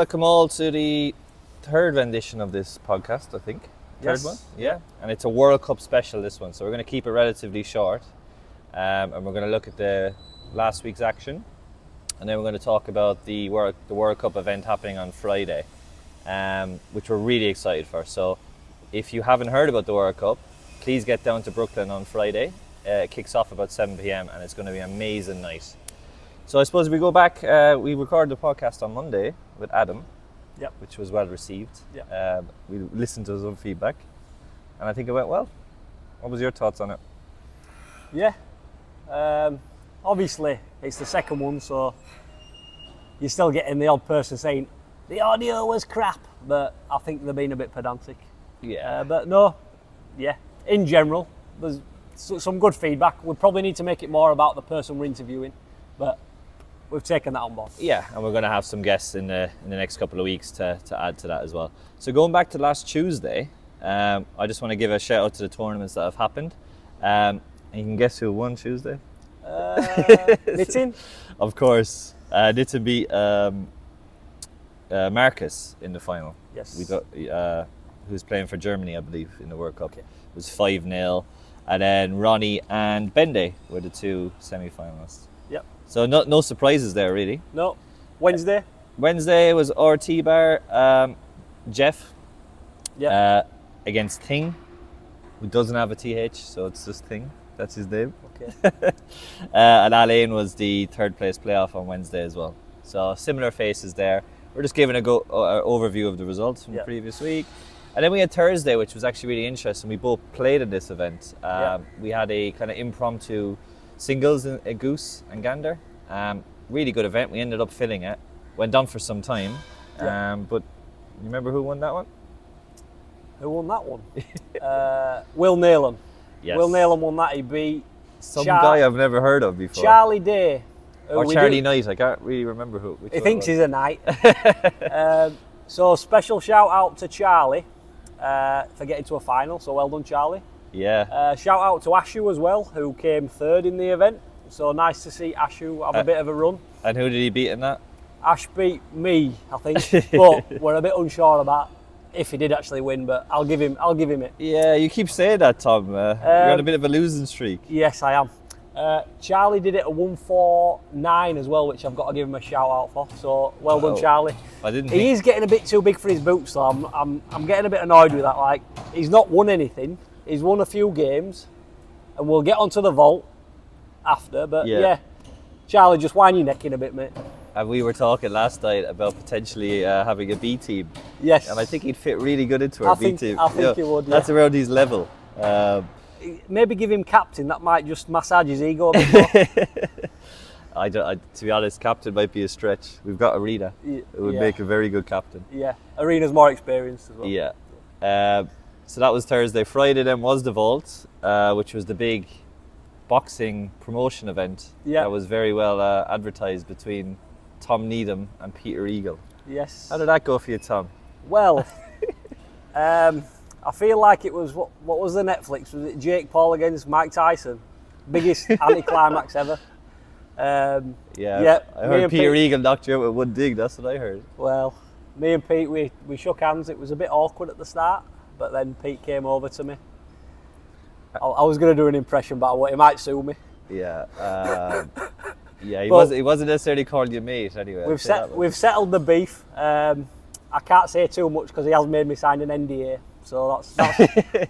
Welcome all to the third rendition of this podcast, I think. Third Yes. one? Yeah. And it's a World Cup special, this one. So we're going to keep it relatively short. And we're going to look at the last week's action. And then we're going to talk about the World Cup event happening on Friday, which we're really excited for. So if you haven't heard about the World Cup, please get down to Brooklyn on Friday. It kicks off about 7 p.m. and it's going to be an amazing night. So I suppose we go back, we recorded the podcast on Monday with Adam, Yep. which was well received. Yep. We listened to some feedback and I think it went well. What was your thoughts on it? Yeah. Obviously, it's the second one, so you're still getting the odd person saying the audio was crap, but I think they're being a bit pedantic. Yeah. But no, yeah. In general, there's some good feedback. We probably need to make it more about the person we're interviewing, but we've taken that on board. Yeah, and we're going to have some guests in the next couple of weeks to add to that as well. So going back to last Tuesday, I just want to give a shout out to the tournaments that have happened. And you can guess who won Tuesday? Nitin? Of course, Nitin beat Marcus in the final. Yes. We got who's playing for Germany, I believe, in the World Cup. Okay. It was 5-0, and then Ronnie and Bende were the two semi-finalists. Yep. So no surprises there really. No. Wednesday? Wednesday was RT Bar, Jeff Yeah. against Thing, who doesn't have a TH, so it's just Thing. That's his name. Okay. And Alain was the third place playoff on Wednesday as well. So similar faces there. We're just giving a overview of the results from the previous week. And then we had Thursday, which was actually really interesting. We both played in this event. We had a kind of impromptu singles in a Goose and Gander. Really good event. We ended up filling it. Went on for some time. But you remember who won that one? Who won that one? Will Nealon. Yes. Will Nealon won that. He beat Some guy I've never heard of before. Charlie Day. Or Charlie Knight. I can't really remember who. He thinks he's a knight. So special shout out to Charlie for getting to a final. So well done, Charlie. Yeah. Shout out to Ashu as well, who came third in the event. So nice to see Ashu have a bit of a run. And who did he beat in that? Ash beat me, I think, but we're a bit unsure about if he did actually win. But I'll give him it. Yeah, you keep saying that, Tom. You're on a bit of a losing streak. Yes, I am. Charlie did it at 149 as well, which I've got to give him a shout out for. So well done, Charlie. I didn't. He is getting a bit too big for his boots, so I'm getting a bit annoyed with that. Like, he's not won anything. He's won a few games, and we'll get onto the vault after. But yeah Charlie, just wind your neck in a bit, mate. And we were talking last night about potentially having a B team. Yes. And I think he'd fit really good into our B team. I think he would. That's around his level. Maybe give him captain. That might just massage his ego a bit more. To be honest, captain might be a stretch. We've got Arena. It would make a very good captain. Yeah. Arena's more experienced as well. Yeah. So that was Thursday. Friday then was the Vault, which was the big boxing promotion event. Yeah. That was very well advertised between Tom Needham and Peter Eagle. Yes. How did that go for you, Tom? Well, I feel like it was, what was the Netflix? Was it Jake Paul against Mike Tyson? Biggest anti-climax ever. I heard Peter Eagle knocked you out with one dig, that's what I heard. Well, me and Pete, we shook hands. It was a bit awkward at the start, but then Pete came over to me. I was going to do an impression, but he might sue me. Yeah. He wasn't necessarily calling you mate anyway. We've settled the beef. I can't say too much because he has made me sign an NDA. So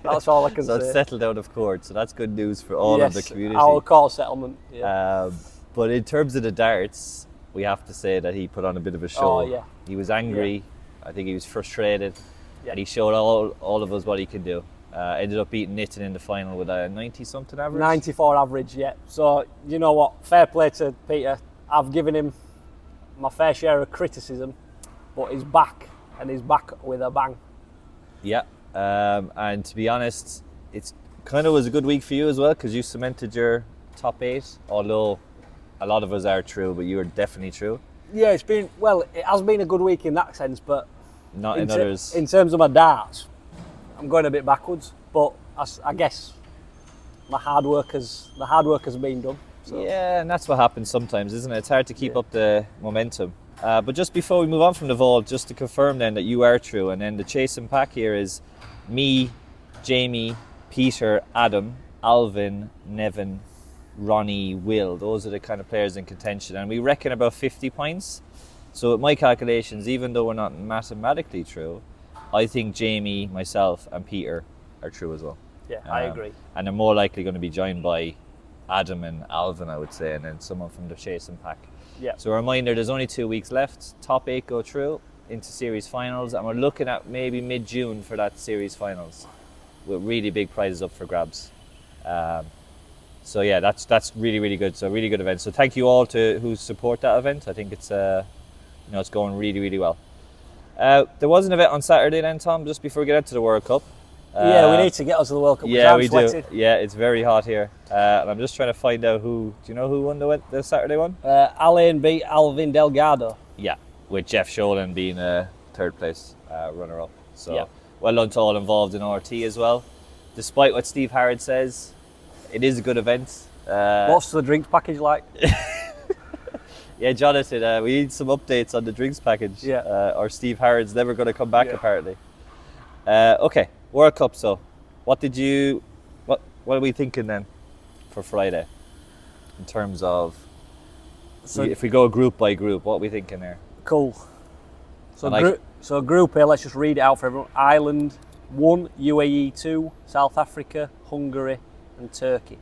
that's all I can say. So it's settled out of court, so that's good news for all of the community. Our court settlement. Yeah. But in terms of the darts, we have to say that he put on a bit of a show. Oh, yeah. He was angry. Yeah. I think he was frustrated. Yeah. And he showed all of us what he could do. Ended up beating Nitin in the final with a 90-something average. 94 average, yeah. So, you know what? Fair play to Peter. I've given him my fair share of criticism, but he's back, and he's back with a bang. Yeah. And to be honest, it's kind of was a good week for you as well because you cemented your top 8, although a lot of us are true, but you were definitely true. Yeah, it has been a good week in that sense, but not in others. In terms of my darts, I'm going a bit backwards, but I guess the hard work has been done. So. Yeah, and that's what happens sometimes, isn't it? It's hard to keep up the momentum. But just before we move on from the vault, just to confirm then that you are true, and then the chase and pack here is me, Jamie, Peter, Adam, Alvin, Nevin, Ronnie, Will. Those are the kind of players in contention, and we reckon about 50 points. So with my calculations, even though we're not mathematically true, I think Jamie, myself, and Peter are true as well. Yeah, I agree. And they're more likely going to be joined by Adam and Alvin, I would say, and then someone from the chase and pack. Yeah. So a reminder, there's only 2 weeks left. Top 8 go through into series finals, and we're looking at maybe mid-June for that series finals, with really big prizes up for grabs. So yeah, that's really good. So really good event. So thank you all to who support that event. I think it's it's going really well. There was an event on Saturday then, Tom, just before we get into the World Cup. Yeah, we need to get us to the World Cup. Yeah, we sweating. do. Yeah, it's very hot here, and I'm just trying to find out who. Do you know who won the Saturday one? Alain beat Alvin Delgado. Yeah, with Jeff Sholin being third place runner-up. So well done to all involved in RT as well. Despite what Steve Harrod says, it is a good event. What's the drinks package like? Yeah, Jonathan, we need some updates on the drinks package. Yeah. Or Steve Harrod's never going to come back apparently. Okay, World Cup. So, what are we thinking then for Friday in terms of? So if we go group by group, what are we thinking there? Cool. So Group A, let's just read it out for everyone. Ireland 1, UAE 2, South Africa, Hungary, and Turkey.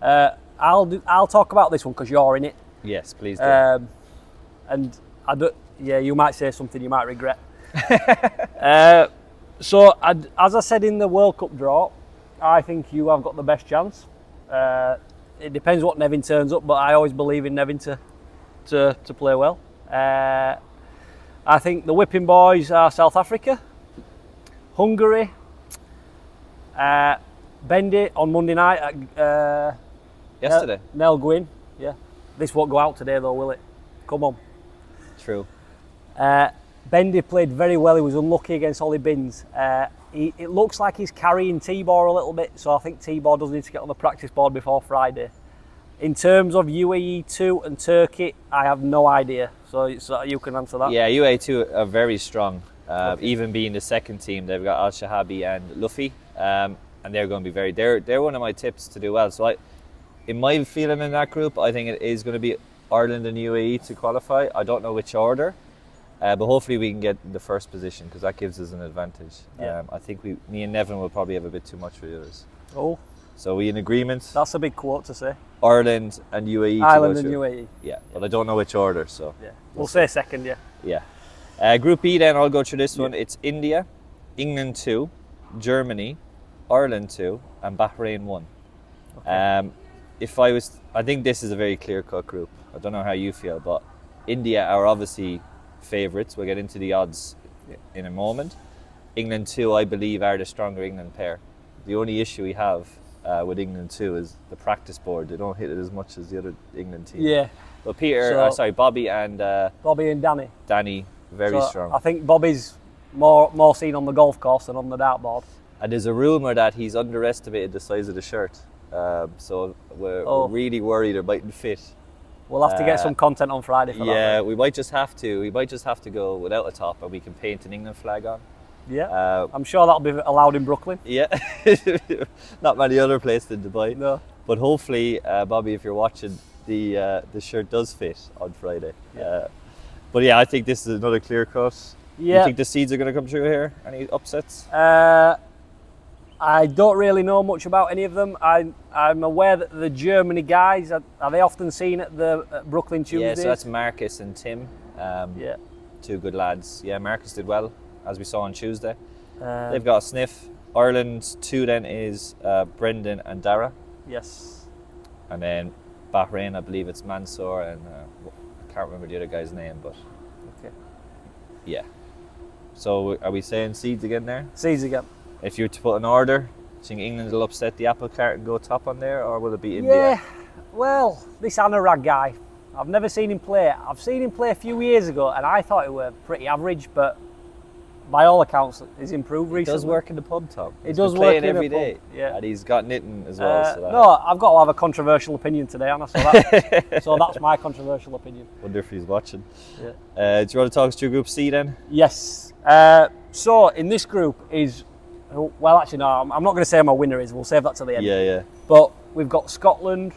I'll talk about this one because you're in it. Yes, please do. And you might say something you might regret. So as I said in the World Cup draw, I think you have got the best chance. It depends what Nevin turns up, but I always believe in Nevin to play well. I think the whipping boys are South Africa, Hungary, Bendy on Monday night at yesterday. Nell Gwyn. Yeah, this won't go out today though, will it? Come on. True. Bendy played very well. He was unlucky against Ollie Binns. It looks like he's carrying Tibor a little bit, so I think Tibor does need to get on the practice board before Friday. In terms of UAE 2 and Turkey, I have no idea. So you can answer that. Yeah, UAE 2 are very strong. Even being the second team, they've got Al Shahabi and Luffy, and they're going to be they're one of my tips to do well. So in my feeling in that group, I think it is going to be Ireland and UAE to qualify. I don't know which order, but hopefully we can get the first position because that gives us an advantage. Yeah. I think me and Nevin will probably have a bit too much for the others. Oh. So we in agreement? That's a big quote to say. Ireland and UAE. Ireland and UAE. Yeah, but I don't know which order, so. Yeah. We'll say second, yeah. Yeah. Group B then, I'll go through this one. It's India, England 2, Germany, Ireland 2, and Bahrain 1. Okay. I think this is a very clear-cut group. I don't know how you feel, but India are obviously favourites. We'll get into the odds in a moment. England 2, I believe, are the stronger England pair. The only issue we have with England 2 is the practice board. They don't hit it as much as the other England team. Yeah. But Bobby and Danny, very strong. I think Bobby's more seen on the golf course than on the dartboard. And there's a rumour that he's underestimated the size of the shirt. So we're really worried it mightn't fit. We'll have to get some content on Friday for that. Yeah, we might just have to. We might just have to go without a top, and we can paint an England flag on. Yeah, I'm sure that'll be allowed in Brooklyn. Yeah, not many other places in Dubai. No. But hopefully, Bobby, if you're watching, the shirt does fit on Friday. Yeah. But yeah, I think this is another clear cut. Yeah. You think the seeds are going to come through here? Any upsets? I don't really know much about any of them. I'm aware that the Germany guys, are they often seen at the Brooklyn Tuesdays? Yeah, so that's Marcus and Tim. Yeah. Two good lads. Yeah, Marcus did well, as we saw on Tuesday. They've got a sniff. Ireland 2 then is Brendan and Dara. Yes. And then Bahrain, I believe it's Mansour and I can't remember the other guy's name, but okay. Yeah. So are we saying seeds again there? Seeds again. If you were to put an order, do you think England will upset the apple cart and go top on there, or will it be India? Yeah, well, this Anurag guy, I've never seen him play. I've seen him play a few years ago and I thought he were pretty average, but by all accounts, he's improved He recently. does work in the pub, Tom. He He's does been work playing in every a pub, day. yeah. And he's got knitting as well. So that, No, I've got to have a controversial opinion today, Anna. So that's my controversial opinion. wonder if he's watching. Yeah. Do you want to talk us through Group C then? Yes. So in this group is, well, actually no, I'm not going to say who my winner is. We'll save that to the end. Yeah. But we've got Scotland,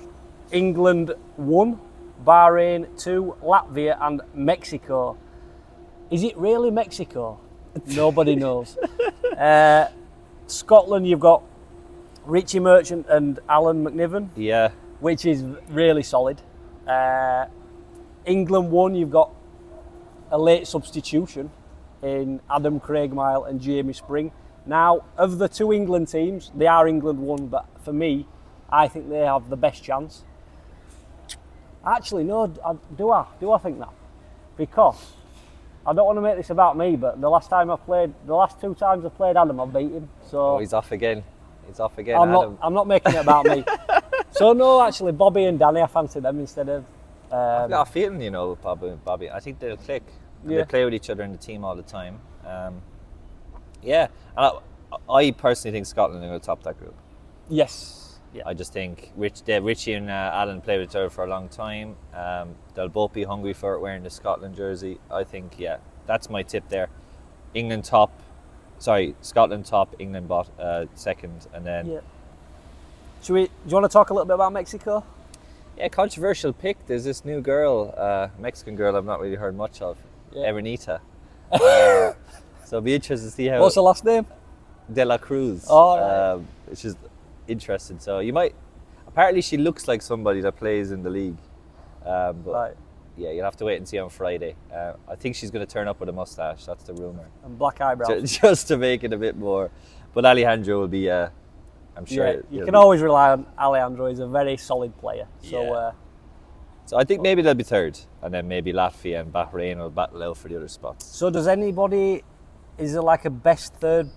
England 1, Bahrain 2, Latvia and Mexico. Is it really Mexico? Nobody knows. Scotland, you've got Richie Merchant and Alan McNiven, Yeah. which is really solid. England 1, you've got a late substitution in Adam Craigmile and Jamie Spring. Now, of the two England teams, they are England 1, but for me, I think they have the best chance. Actually, no, do I think that? Because I don't want to make this about me, but the last 2 times I've played Adam, I've beat him. So Oh, he's off again. I'm not making it about me. So no, actually, Bobby and Danny, I fancy them instead of. I've got a feeling, with Bobby. I think they'll click. And Yeah. They play with each other in the team all the time. Yeah. And I personally think Scotland are going to top that group. Yes. Yeah. I just think Richie and Alan played with each other for a long time. They'll both be hungry for it wearing the Scotland jersey. I think, that's my tip there. Scotland top, England second, and then... Yeah. Do you want to talk a little bit about Mexico? Yeah, controversial pick. There's this new girl, Mexican girl I've not really heard much of, Erenita. So it'll be interesting to see how... What's the last name? De La Cruz. Oh, right. Which is interesting. So you might... Apparently she looks like somebody that plays in the league. But Right. yeah, you'll have to wait and see on Friday. I think she's going to turn up with a mustache. That's the rumour. And black eyebrows. Just to make it a bit more. But Alejandro will be... I'm sure... Yeah, you can always rely on Alejandro. He's a very solid player. So Yeah. So I think maybe they'll be third. And then maybe Latvia and Bahrain will battle out for the other spots. So does anybody? Is there like a best third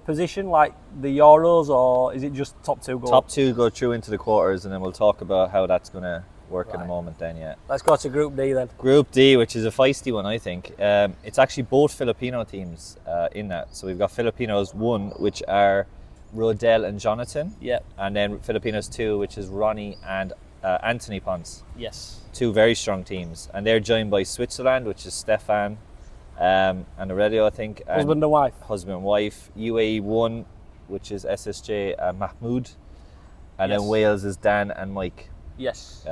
position like the Euros, or is it just top 2 go? Top 2 go through into the quarters, and then we'll talk about how that's going to work in a Right. moment then, yeah. Let's go to Group D then. Group D, which is a feisty one, I think. It's actually both Filipino teams in that. So we've got Filipinos 1, which are Rodel and Jonathan. Yeah. And then Filipinos 2, which is Ronnie and Anthony Ponce. Yes. 2 very strong teams. And they're joined by Switzerland, which is Stefan and Aurelio, I think. And Husband and wife. husband and wife. UAE 1, which is SSJ Mahmoud. And Yes. then Wales is Dan and Mike. Yes.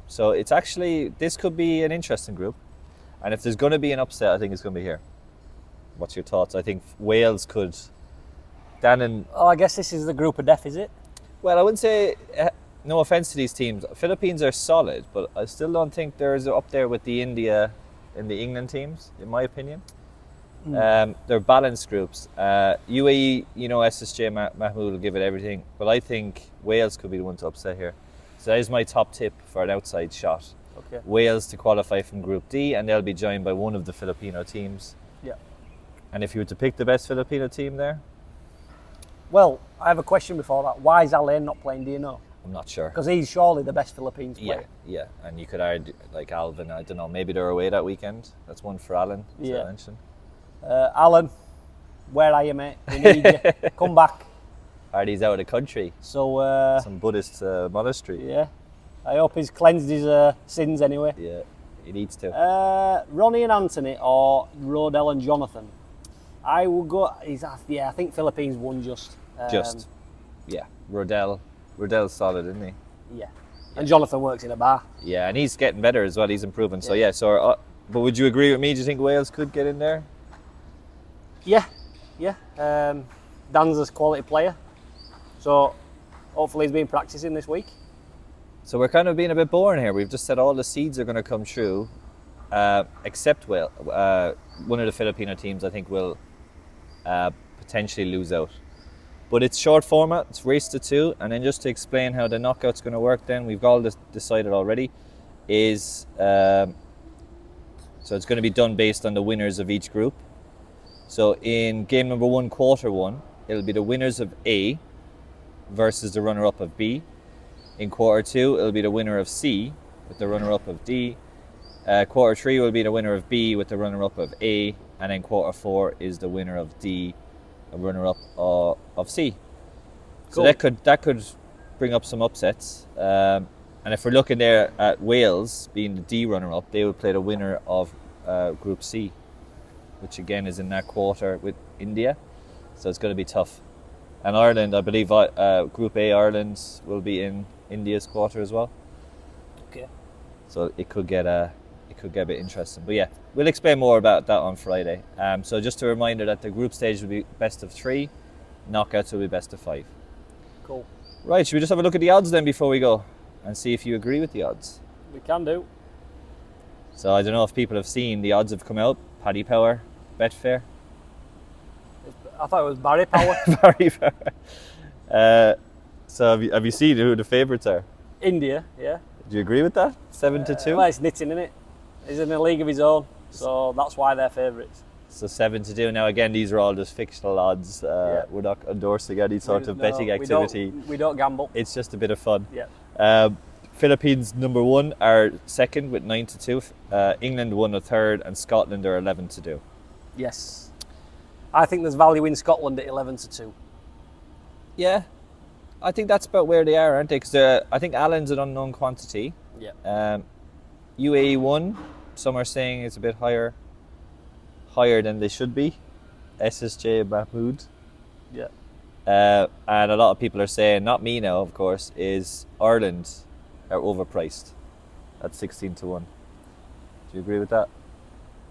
So it's actually, this could be an interesting group. And if there's going to be an upset, I think it's going to be here. What's your thoughts? I think Wales could... Dan and... Oh, I guess this is the group of death, is it? Well, I wouldn't say... no offence to these teams. Philippines are solid, but I still don't think they're up there with the India and the England teams, in my opinion. They're balanced groups. UAE, SSJ Mahmoud will give it everything, but I think Wales could be the one to upset here. So that is my top tip for an outside shot. Okay. Wales to qualify from Group D, and they'll be joined by one of the Filipino teams. Yeah. And if you were to pick the best Filipino team there, Well, I have a question before that. Why is Alain not playing? Do you know? I'm not sure. Because he's surely the best Philippines player. Yeah. And you could argue, like Alvin, I don't know, maybe they're away that weekend. That's one for Alan to Yeah. mention. Alan, where are you, mate? We need you. Come back. Artie's out of the country, So, some Buddhist monastery. yeah. I hope he's cleansed his sins anyway. Yeah, he needs to. Ronnie and Anthony or Rodel and Jonathan? I will go. I think Philippines won just. Yeah. Rodell's solid, isn't he? Yeah. And Jonathan works in a bar. Yeah, and he's getting better as well. He's improving. So yeah. So, but would you agree with me? Do you think Wales could get in there? Yeah. Dan's a quality player. So hopefully he's been practicing this week. So we're kind of being a bit boring here. We've just said all the seeds are going to come through, except one of the Filipino teams I think will potentially lose out. But it's short format, it's race to 2, and then just to explain how the knockout's going to work then, we've all decided already, is so it's going to be done based on the winners of each group. So in game number 1, quarter 1, it'll be the winners of A versus the runner-up of B. In quarter 2, it'll be the winner of C with the runner-up of D. Quarter 3 will be the winner of B with the runner-up of A. and then quarter 4 is the winner of D, a runner-up of C. So Cool. that could bring up some upsets. And if we're looking there at Wales being the D runner-up, they would play the winner of Group C, which again is in that quarter with India. So it's going to be tough. And Ireland, I believe, Group A Ireland will be in India's quarter as well. Okay. So it could get a bit interesting. But yeah, we'll explain more about that on Friday. So just a reminder that the group stage will be best of 3, knockouts will be best of 5. Cool. Right, should we just have a look at the odds then before we go and see if you agree with the odds? We can do. So I don't know if people have seen the odds have come out. Paddy Power, Betfair. I thought it was Barry Power. Paddy Power. So have you seen who the favourites are? India, yeah. Do you agree with that? 7-2? Well, it's knitting, isn't it? He's in a league of his own, so that's why they're favourites. So 7-2. Now again, these are all just fictional odds. We're not endorsing any sort of betting activity. We don't gamble. It's just a bit of fun. Yeah. Philippines number 1 are second with 9-2. England 1 are third, and Scotland are 11-2. Yes. I think there's value in Scotland at 11-2. Yeah, I think that's about where they are, aren't they? Because I think Allen's an unknown quantity. Yeah. UAE 1, some are saying it's a bit higher than they should be. SSJ Mahmood. Yeah. And a lot of people are saying, not me now, of course, is Ireland are overpriced at 16-1. Do you agree with that?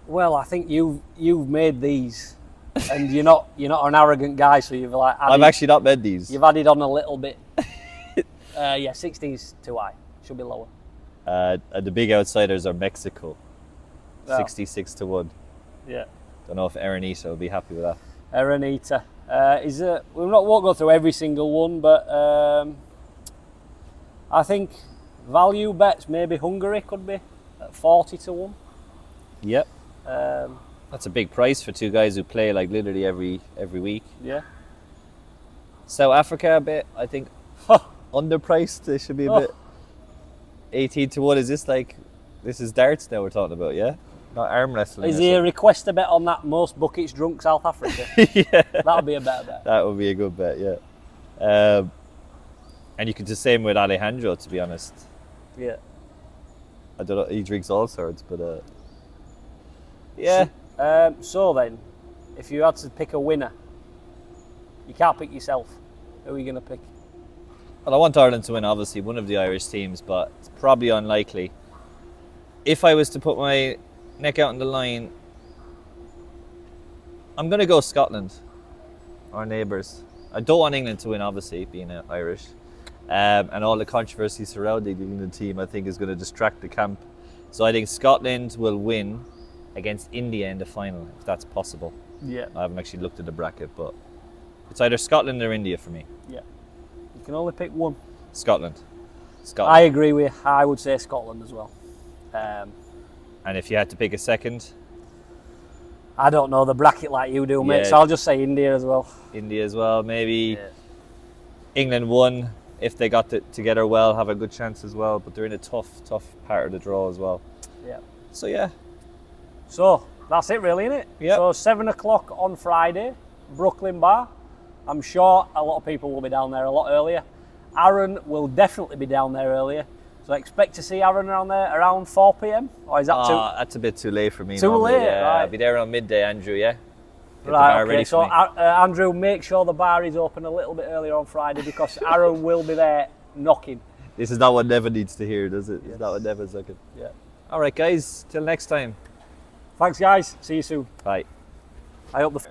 Well, I think you've made these, and you're not an arrogant guy, so you've like added, I've actually not made these. you've added on a little bit. Yeah, 16's too high. Should be lower. The big outsiders are Mexico, Oh. 66-1. Yeah. Don't know if Aranita will be happy with that. Aranita. We won't go through every single one, but I think value bets, maybe Hungary could be at 40-1. Yep. Um, That's a big price for two guys who play like literally every week. yeah. South Africa a bit, I think, underpriced. They should be a bit. 18-1. This is darts now we're talking about, yeah? Not arm wrestling. Is there a request a bet on that most buckets drunk South Africa? Yeah. That'll be a better bet. That would be a good bet, yeah. And you could do the same with Alejandro, to be honest. Yeah. I don't know, he drinks all sorts, but yeah. So then, if you had to pick a winner, you can't pick yourself. Who are you going to pick? Well, I want Ireland to win, obviously, one of the Irish teams, but it's probably unlikely. If I was to put my neck out on the line, I'm going to go Scotland, our neighbours. I don't want England to win, obviously, being Irish. And all the controversy surrounding the England team, I think, is going to distract the camp. So I think Scotland will win against India in the final, if that's possible. Yeah. I haven't actually looked at the bracket, but it's either Scotland or India for me. Yeah. You can only pick one. Scotland. I agree with you. I would say Scotland as well. And if you had to pick a second? I don't know the bracket like you do, mate, Yeah. so I'll just say India as well. India as well, maybe. England won. If they got it together well, have a good chance as well. But they're in a tough part of the draw as well. Yeah. So yeah. So that's it, really, isn't it? Yep. So 7 o'clock on Friday, Brooklyn Bar. I'm sure a lot of people will be down there a lot earlier. Aaron will definitely be down there earlier. So expect to see Aaron around there around 4 p.m. Or is that too? That's a bit too late for me. Too normally. late, Yeah, right. I'll be there around midday, Andrew. Yeah. Get the Right, bar okay. ready So for me. Andrew, make sure the bar is open a little bit earlier on Friday because Aaron will be there knocking. This is not what Nevin needs to hear, does it? It's not what Nevin's looking. Yeah. All right, guys. Till next time. Thanks, guys. See you soon. Bye. I hope the